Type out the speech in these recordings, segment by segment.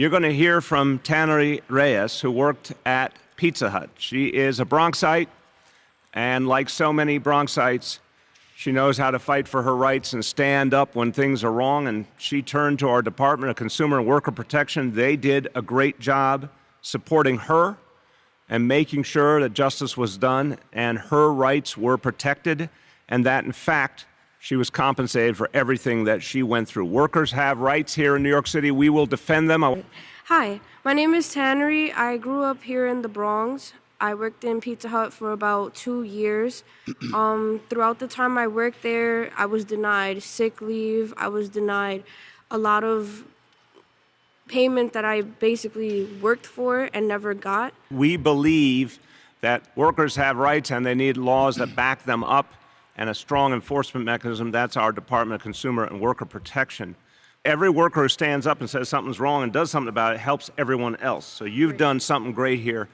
You're going to hear from Tannery Reyes, who worked at Pizza Hut. She is a Bronxite, and like so many Bronxites, she knows how to fight for her rights and stand up when things are wrong, and she turned to our Department of Consumer and Worker Protection. They did a great job supporting her and making sure that justice was done and her rights were protected, and that, in fact, she was compensated for everything that she went through. Workers have rights here in New York City. We will defend them. Hi, my name is Tannery. I grew up here in the Bronx. I worked in Pizza Hut for about 2 years. Throughout the time I worked there, I was denied sick leave. I was denied a lot of payment that I basically worked for and never got. We believe that workers have rights and they need laws that back them up and a strong enforcement mechanism. That's our Department of Consumer and Worker Protection. Every worker who stands up and says something's wrong and does something about it helps everyone else. So you've done something great here.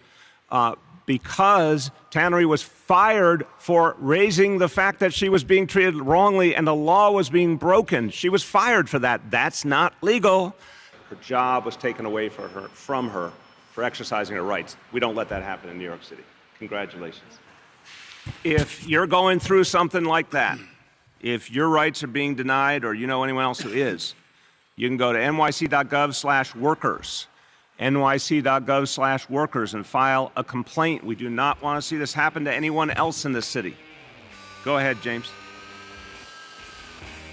Because Tannery was fired for raising the fact that she was being treated wrongly and the law was being broken. She was fired for that. That's not legal. Her job was taken away from her for exercising her rights. We don't let that happen in New York City. Congratulations. If you're going through something like that, if your rights are being denied or you know anyone else who is, you can go to nyc.gov/workers, nyc.gov/workers, and file a complaint. We do not want to see this happen to anyone else in this city. Go ahead, James.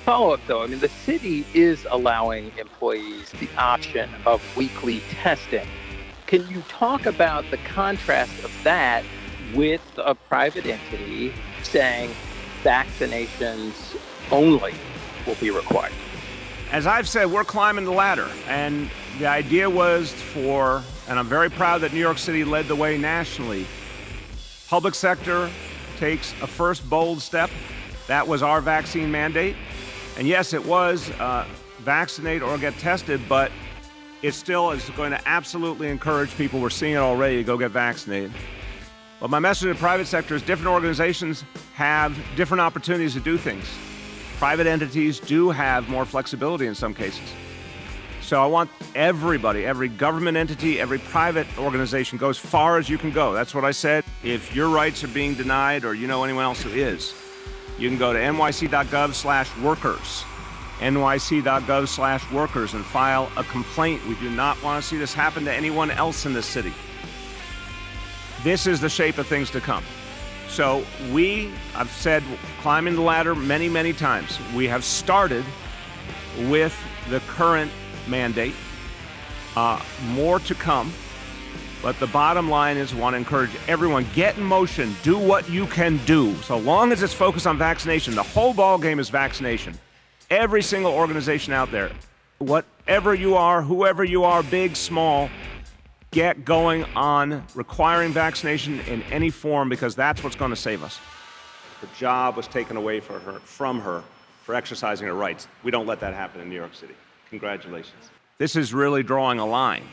Follow-up, though. I mean, the city is allowing employees the option of weekly testing. Can you talk about the contrast of that with a private entity saying vaccinations only will be required? As I've said, we're climbing the ladder, and the idea was and I'm very proud that New York City led the way nationally. Public sector takes a first bold step. That was our vaccine mandate. And yes, it was vaccinate or get tested, but it still is going to absolutely encourage people, we're seeing it already, to go get vaccinated. But my message to the private sector is different organizations have different opportunities to do things. Private entities do have more flexibility in some cases. So I want everybody, every government entity, every private organization, go as far as you can go. That's what I said. If your rights are being denied or you know anyone else who is, you can go to nyc.gov/workers, nyc.gov/workers, and file a complaint. We do not want to see this happen to anyone else in this city. This is the shape of things to come. So I've said, climbing the ladder many, many times. We have started with the current mandate. More to come. But the bottom line is, I want to encourage everyone, get in motion, do what you can do. So long as it's focused on vaccination, the whole ball game is vaccination. Every single organization out there, whatever you are, whoever you are, big, small, get going on requiring vaccination in any form, because that's what's going to save us. Her job was taken away from her for exercising her rights. We don't let that happen in New York City. Congratulations. This is really drawing a line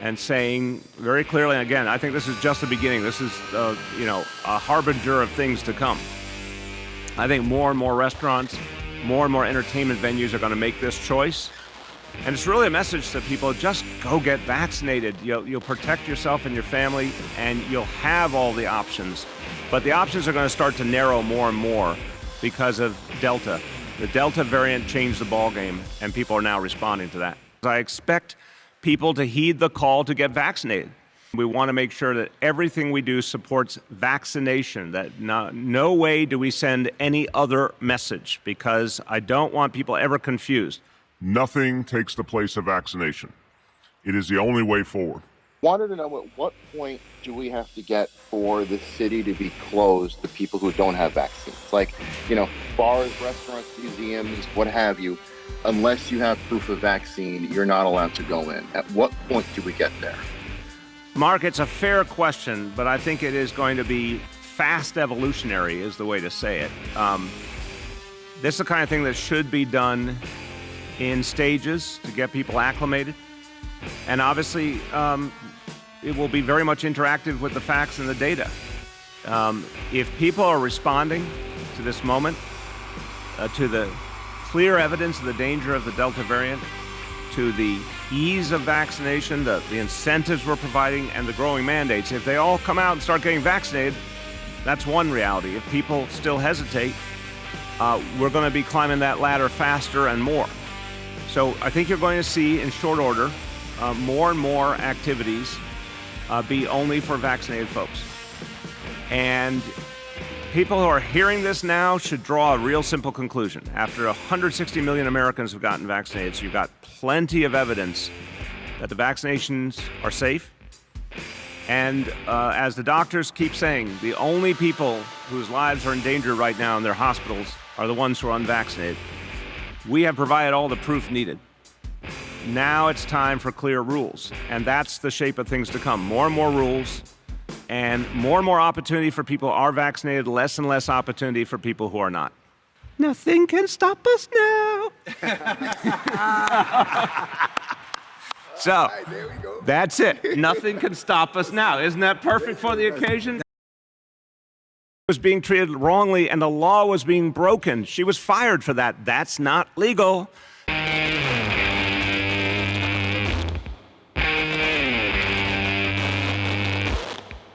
and saying very clearly, and again, I think this is just the beginning. This is, a harbinger of things to come. I think more and more restaurants, more and more entertainment venues are going to make this choice. And it's really a message to people: just go get vaccinated. You'll protect yourself and your family, and you'll have all the options. But the options are going to start to narrow more and more because of Delta. The Delta variant changed the ballgame, and people are now responding to that. I expect people to heed the call to get vaccinated. We want to make sure that everything we do supports vaccination, that no way do we send any other message, because I don't want people ever confused. Nothing takes the place of vaccination. It is the only way forward. Wanted to know, at what point do we have to get for the city to be closed to people who don't have vaccines? Like, bars, restaurants, museums, what have you. Unless you have proof of vaccine, you're not allowed to go in. At what point do we get there? Mark, it's a fair question, but I think it is going to be fast evolutionary is the way to say it. This is the kind of thing that should be done in stages to get people acclimated. And obviously, it will be very much interactive with the facts and the data. If people are responding to this moment, to the clear evidence of the danger of the Delta variant, to the ease of vaccination, the incentives we're providing, and the growing mandates, if they all come out and start getting vaccinated, that's one reality. If people still hesitate, we're going to be climbing that ladder faster and more. So I think you're going to see in short order more and more activities be only for vaccinated folks. And people who are hearing this now should draw a real simple conclusion. After 160 million Americans have gotten vaccinated, so you've got plenty of evidence that the vaccinations are safe. And as the doctors keep saying, the only people whose lives are in danger right now in their hospitals are the ones who are unvaccinated. We have provided all the proof needed. Now it's time for clear rules, and that's the shape of things to come. More and more rules, and more opportunity for people who are vaccinated, less and less opportunity for people who are not. Nothing can stop us now. So, that's it. Nothing can stop us now. Isn't that perfect for the occasion? Was being treated wrongly and the law was being broken. She was fired for that. That's not legal.